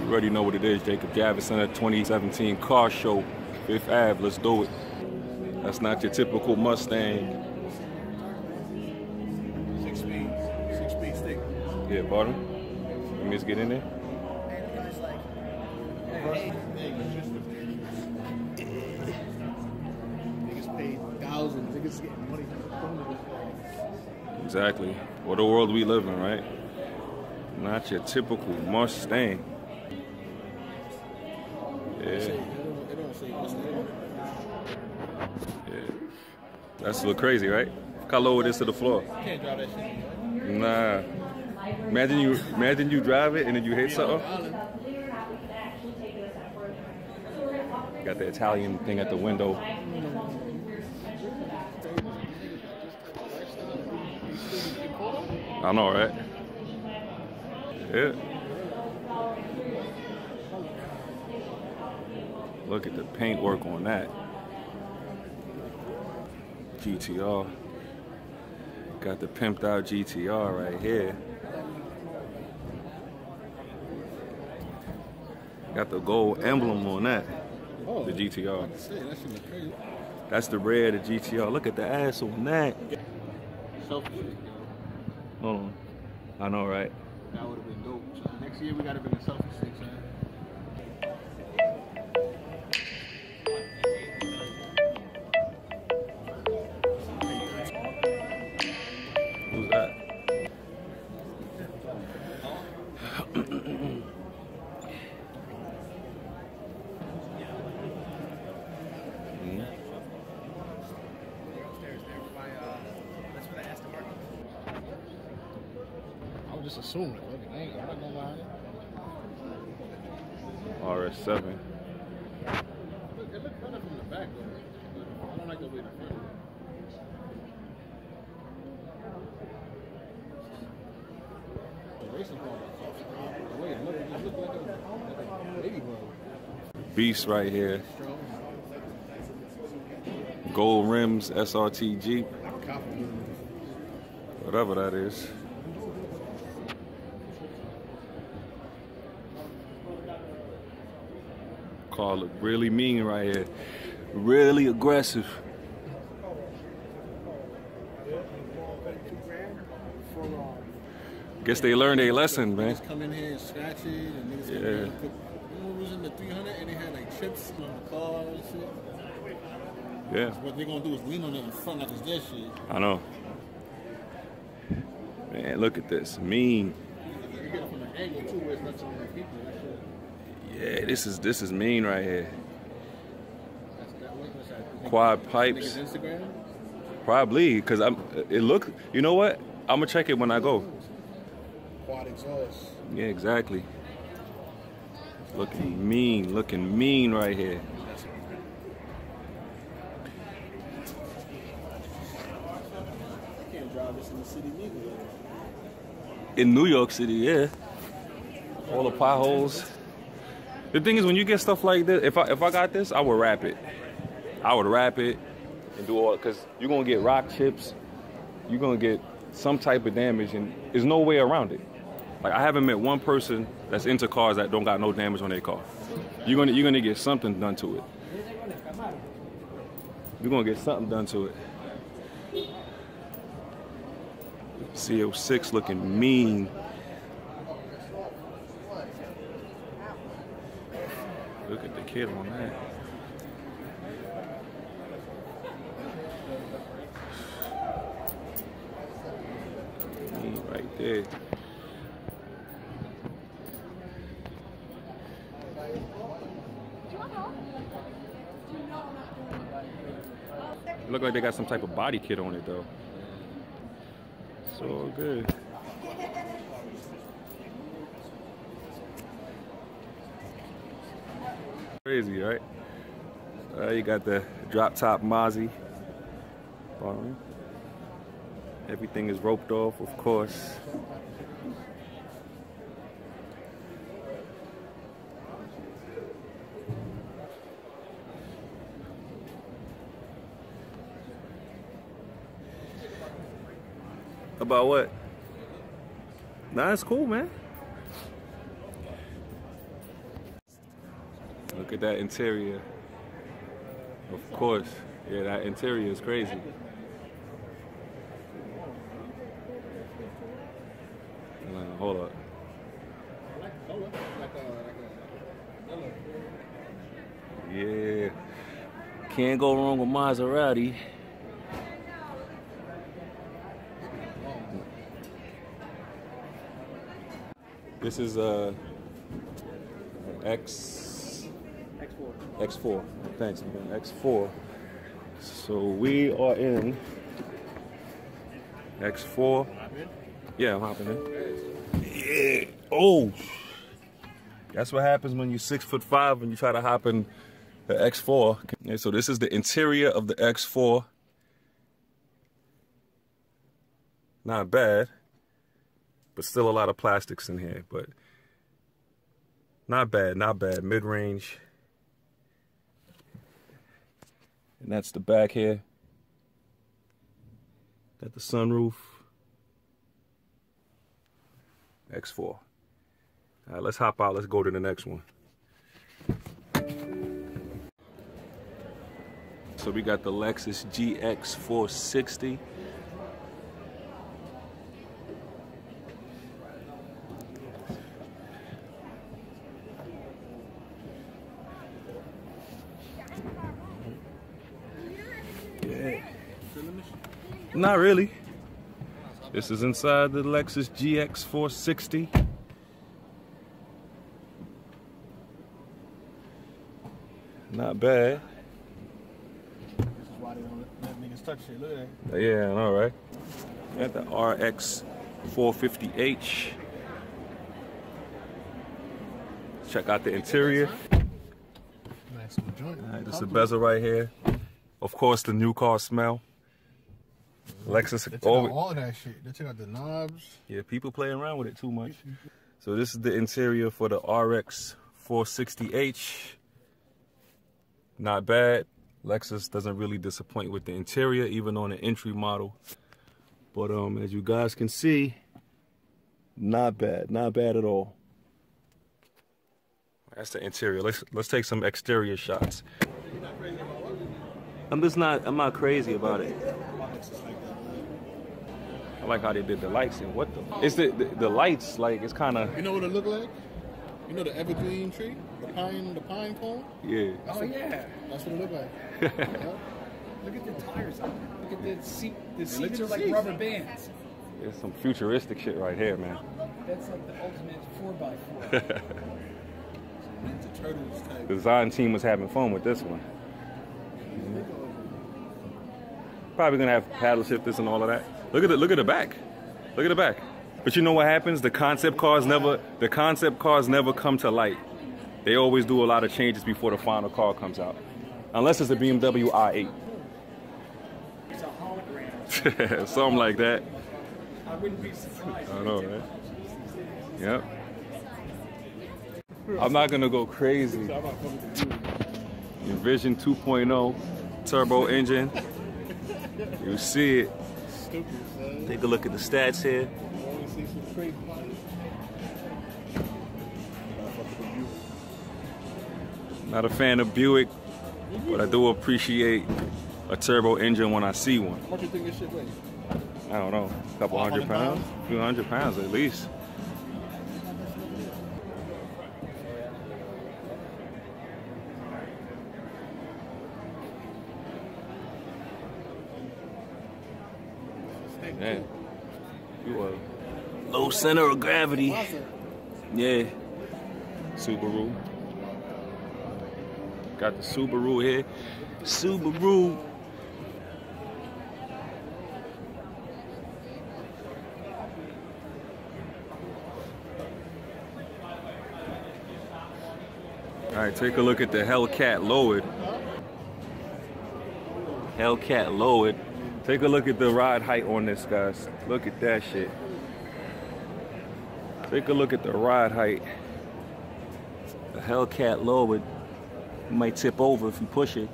You already know what it is, Jacob Javits Center 2017 car show, 5th Ave. Let's do it. That's not your typical Mustang. 6-speed stick. Yeah, pardon? Let me just get in there. Niggas paid thousands. Niggas getting money. Exactly. What the world we live in, right? Not your typical Mustang. Yeah. Yeah. That's a little crazy, right? Look how low it is to the floor. You can't drive that shit. Nah. Imagine you drive it and then you hit something. Got the Italian thing at the window. I know, right? Yeah. Look at the paint work on that. GTR. Got the pimped out GTR right here. Got the gold emblem on that. Oh, the GTR. That shit look crazy. That's the red of GTR. Look at the ass on that. Selfie. Hold on. I know, right? That would have been dope. So next year we gotta bring a selfie stick, son. Who's that? I would just assume it. I'm not gonna lie. RS7. It looked better from the back though. I don't like the way the front. The racing car. The way it looked like a baby girl. Beast right here. Gold rims, SRT Jeep. Whatever that is. Car look really mean right here. Really aggressive. Guess they learned their lesson, man. Niggas come in here and scratch it, and niggas come in and put, was in the 300 and they had like chips on the car and shit. Yeah. So what they're gonna do is lean on it in front like it's their shit. I know. Man, look at this. Mean. You get it from an angle too where it's not so many people and shit. Yeah, this is mean right here. That's that way. What's that? Quad pipes. Niggas Instagram? Probably, because it look, you know what? I'm gonna check it when I go. Quad exhaust. Yeah, exactly. Looking mean right here. I can't drive this in the city neither. In New York City, yeah. All the potholes. The thing is, when you get stuff like this, if I got this, I would wrap it. I would wrap it and do all, because you're gonna get rock chips. You're gonna get some type of damage, and there's no way around it. Like, I haven't met one person that's into cars that don't got no damage on their car. You're gonna get something done to it. You're gonna get something done to it. CO6 looking mean. Look at the kid on that. Mean right there. It look like they got some type of body kit on it though. So good. Crazy, right? You got the drop top Mozzie. Everything is roped off, of course. About what? Nah, it's cool, man. Look at that interior. Of course. Yeah, that interior is crazy. Hold up. Yeah. Can't go wrong with Maserati. This is X4. Thanks, man. X4. So we are in X4. Yeah, I'm hopping in. Yeah. Oh. That's what happens when you're 6'5" and you try to hop in the X4. Yeah, so this is the interior of the X4. Not bad, but still a lot of plastics in here, but not bad, not bad. Mid-range. And that's the back here. Got the sunroof. X4. All right, let's hop out. Let's go to the next one. So we got the Lexus GX 460. Yeah. Not really. This is inside the Lexus GX 460. Not bad. This is why they don't let niggas touch shit, look at that. Yeah, all right. Got the RX 450H. Check out the interior. Nice joint. All right, this is the bezel right here. Of course, the new car smell. Lexus. They took out all of that shit. They took out the knobs. Yeah, people play around with it too much. So this is the interior for the RX 460H. Not bad. Lexus doesn't really disappoint with the interior, even on the entry model. But as you guys can see, not bad at all. That's the interior. Let's take some exterior shots. I'm not crazy about it. I like how they did the lights and what the. It's the lights, like it's kind of. You know what it look like? You know the evergreen tree, the pine cone. Yeah. Oh yeah. That's what it look like. Yeah. Look at the tires on there. Look at the seat. The Look seats at are the like seats. rubber bands. There's some futuristic shit right here, man. That's like the ultimate 4x4. Ninja Turtles type. The design team was having fun with this one. Probably gonna have paddle shifters and all of that. Look at the back. Look at the back. But you know what happens? The concept cars never come to light. They always do a lot of changes before the final car comes out. Unless it's a BMW i8. It's a hologram. Something like that. I wouldn't be surprised. I don't know, right? Yep. I'm not gonna go crazy. Envision 2.0 turbo engine. You see it. Stupid, son. Take a look at the stats here. Not a fan of Buick, but I do appreciate a turbo engine when I see one. How much you think this shit weighs? I don't know, a couple hundred pounds? A few hundred pounds at least. Man, you are low center of gravity. Yeah, Subaru. Got the Subaru here. Subaru. All right, take a look at the Hellcat lowered. Hellcat lowered. Take a look at the ride height on this, guys. Look at that shit. Take a look at the ride height. The Hellcat lowered. You might tip over if you push it.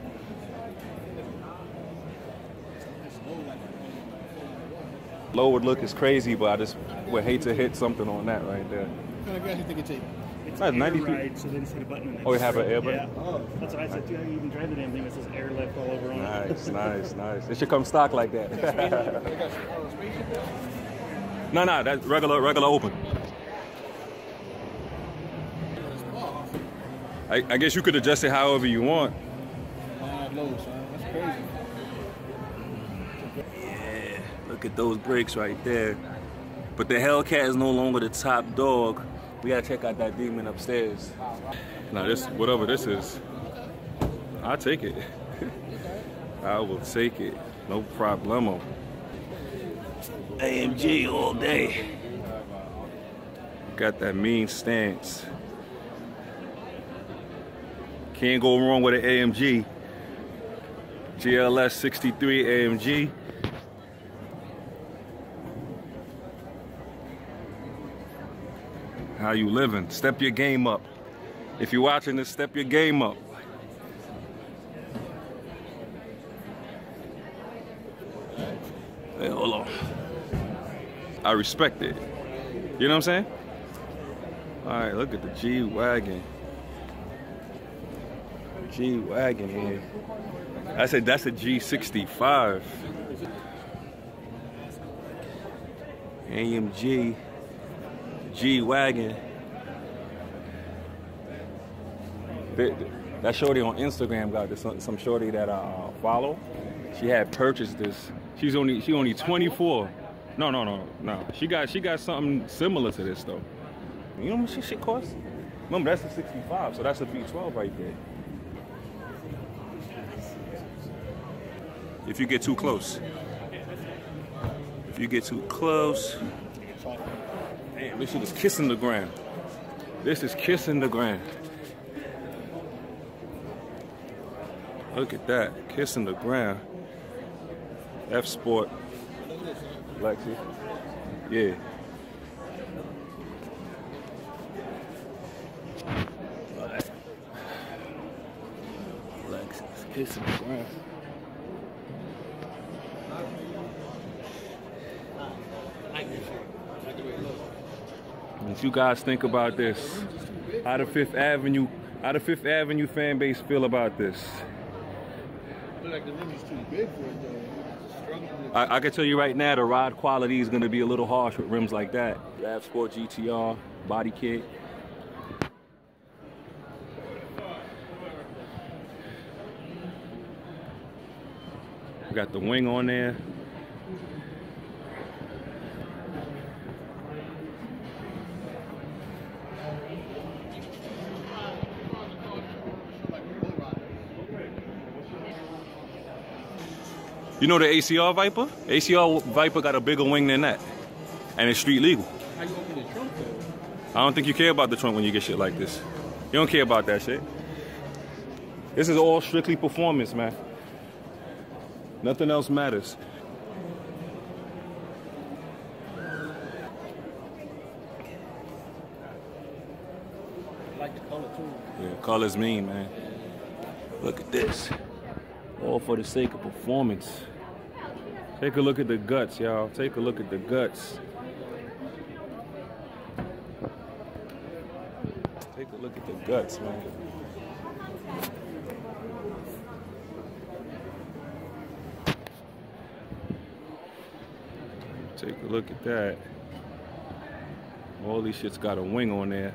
Lowered look is crazy, but I just would hate to hit something on that right there. What kind of gas you think it takes? It's That's air 90 feet. ride, so they just hit a button. And Oh, you have an air button? Yeah. Oh. That's what I said too. You even drive the damn thing. It says airlift all over on it. Nice, nice, nice. It should come stock like that. They got spaceship there? No, that's regular open. I guess you could adjust it however you want. Low, son. That's crazy. Yeah, look at those brakes right there. But the Hellcat is no longer the top dog. We gotta check out that demon upstairs. Now this, whatever this is, I'll take it. I will take it, no problemo. AMG all day. Got that mean stance. Can't go wrong with an AMG. GLS 63 AMG. How you living? Step your game up. If you're watching this, step your game up. Hey, hold on. I respect it. You know what I'm saying? All right, look at the G-Wagon. G-Wagon here. I said that's a G65. AMG G-Wagon. That shorty on Instagram got this, some shorty that I follow. She had purchased this. She only 24. No. She got something similar to this though. You know how much this shit costs? Remember, that's a 65, so that's a V12 right there. If you get too close. If you get too close. Damn, this shit is kissing the ground. This is kissing the ground. Look at that, kissing the ground. F Sport. Lexus. Yeah. Lexus, kissing the ground. What you guys think about this? How the Fifth Avenue fan base feel about this? Look like the rim is too big for it though. I can tell you right now, the ride quality is going to be a little harsh with rims like that. The F Sport GTR body kit. We got the wing on there. You know the ACR Viper? ACR Viper got a bigger wing than that. And it's street legal. How you open the trunk though? I don't think you care about the trunk when you get shit like this. You don't care about that shit. This is all strictly performance, man. Nothing else matters. I like the color too. Yeah, color's mean, man. Look at this. All for the sake of performance. Take a look at the guts, y'all. Take a look at the guts. Take a look at the guts, man. Take a look at that. All these shits got a wing on there.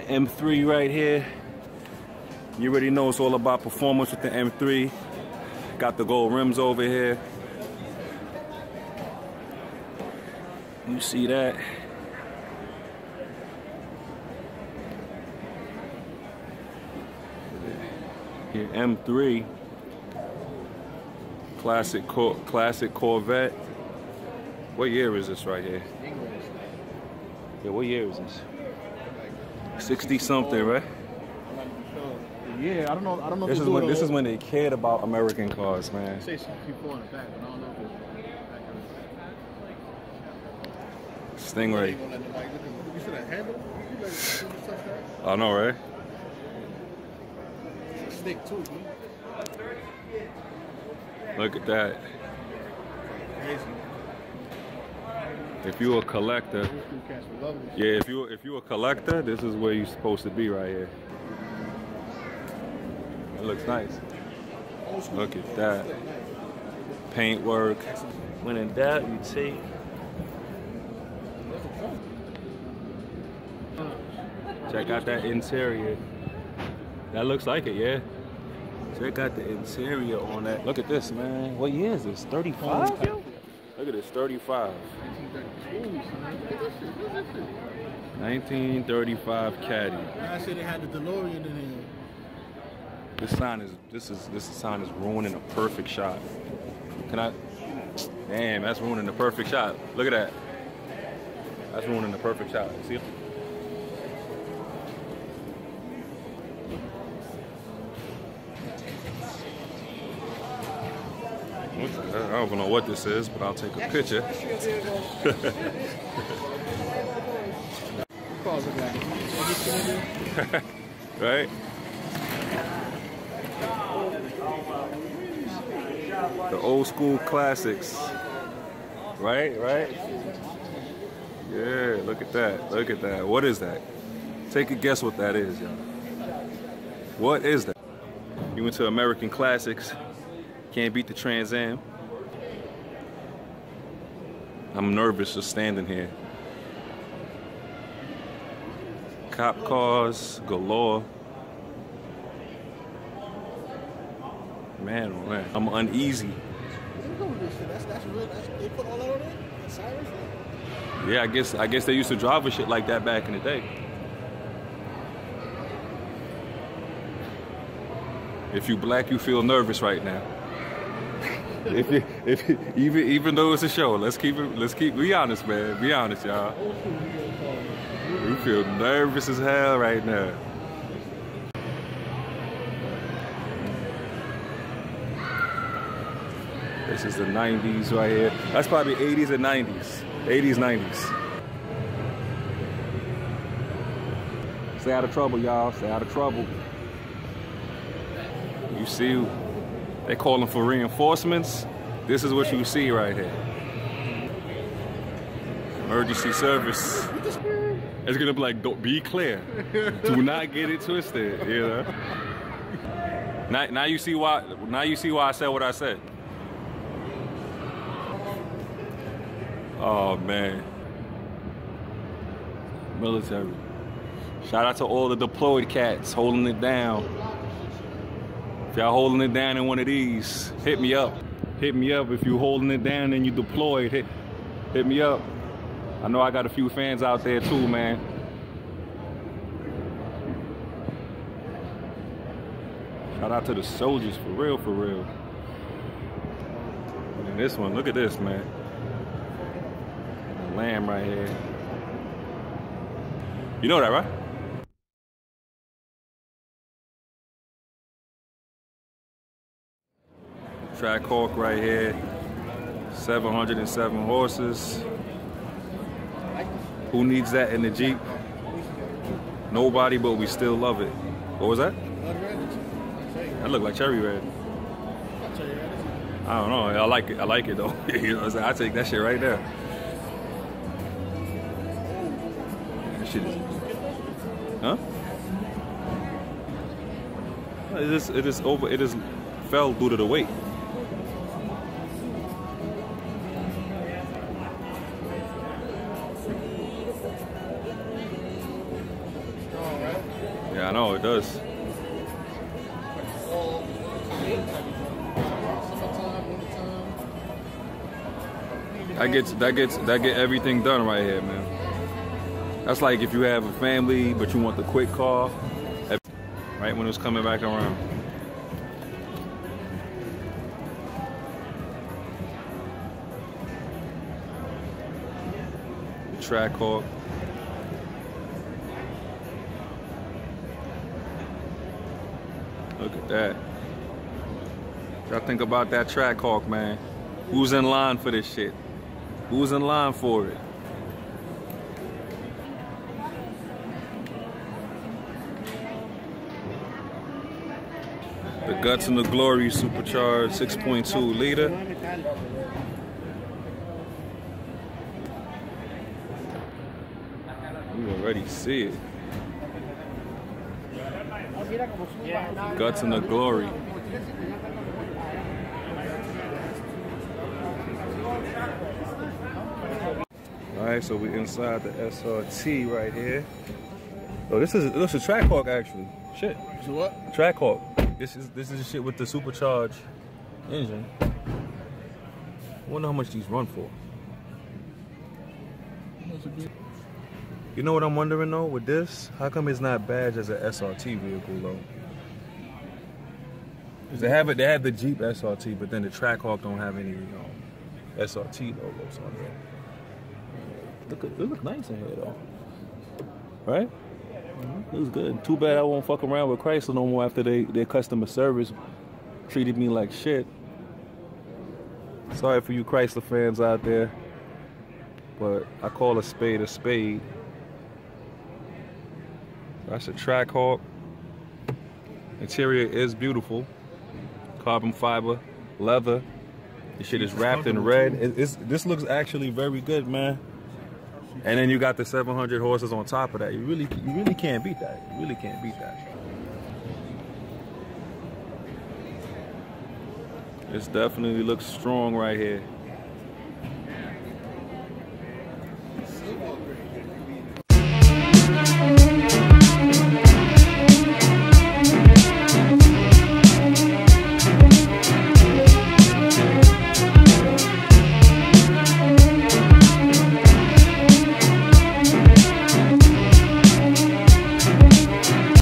M3 right here. You already know it's all about performance with the M3. Got the gold rims over here. You see that? Here, M3. Classic Corvette. What year is this right here? Yeah, what year is this? 60 something, right? Yeah, I don't know. This is when they cared about American cars, man. Say 64 in the back, but I don't know if it's Stingray. You see that handle? I know, right? Stick too, dude. Look at that. If you're a collector, yeah, if you're a collector, this is where you're supposed to be right here. It looks nice. Look at that. Paintwork. When in doubt, you take. Check out that interior. That looks like it, yeah. Check out the interior on that. Look at this, man. What year is this? 35? Yo? Look at this, 35. 1935 Caddy. I said they had the DeLorean in here. This sign is ruining a perfect shot. Can I? Damn, that's ruining the perfect shot. Look at that. That's ruining the perfect shot. See? I don't know what this is, but I'll take a picture. Right? The old school classics. Right? Yeah, look at that. Look at that. What is that? Take a guess what that is, y'all. What is that? You went to American Classics. Can't beat the Trans Am. I'm nervous just standing here. Cop cars galore. Man, oh man, I'm uneasy. They put all that on there? That's Cyrus? Yeah, I guess they used to drive with shit like that back in the day. If you black, you feel nervous right now. Even though it's a show, let's be honest, man. Be honest, y'all. We feel nervous as hell right now. This is the 90s right here. That's probably 80s and 90s. 80s, 90s. Stay out of trouble, y'all. Stay out of trouble. You see, they calling for reinforcements. This is what you see right here. Emergency service. It's gonna be like, don't be clear. Do not get it twisted, you know. Now you see why. Now you see why I said what I said. Oh man. Military. Shout out to all the deployed cats holding it down. If y'all holding it down in one of these, hit me up. Hit me up if you holding it down and you deployed. Hit me up. I know I got a few fans out there too, man. Shout out to the soldiers, for real, for real. And this one, look at this, man. The lamb right here. You know that, right? Trackhawk right here, 707 horses. Who needs that in the Jeep? Nobody, but we still love it. What was that? That looked like cherry red. I don't know. I like it. I like it though. You know what I'm saying? I take that shit right there. That shit is. Huh? It just fell due to the weight. Yeah, I know it does. That get everything done right here, man. That's like if you have a family but you want the quick car, right when it's coming back around. The Trackhawk. Look at that. Y'all think about that Trackhawk, man. Who's in line for this shit? Who's in line for it? The Guts and the Glory supercharged 6.2 liter. You already see it. Guts and the Glory. Alright, so we're inside the SRT right here. Oh, this is a Trackhawk actually. Shit. So what? Trackhawk. This is the shit with the supercharged engine. I wonder how much these run for. You know what I'm wondering though with this? How come it's not badged as an SRT vehicle though? Cause they have the Jeep SRT, but then the Trackhawk don't have any SRT logos on there. It look nice in here though, right? It was good. Too bad I won't fuck around with Chrysler no more after their customer service treated me like shit. Sorry for you Chrysler fans out there, but I call a spade a spade. That's a Trackhawk. Interior is beautiful. Carbon fiber, leather. This shit is wrapped in red. This looks actually very good, man. And then you got the 700 horses on top of that. You really can't beat that. You really can't beat that. This definitely looks strong right here.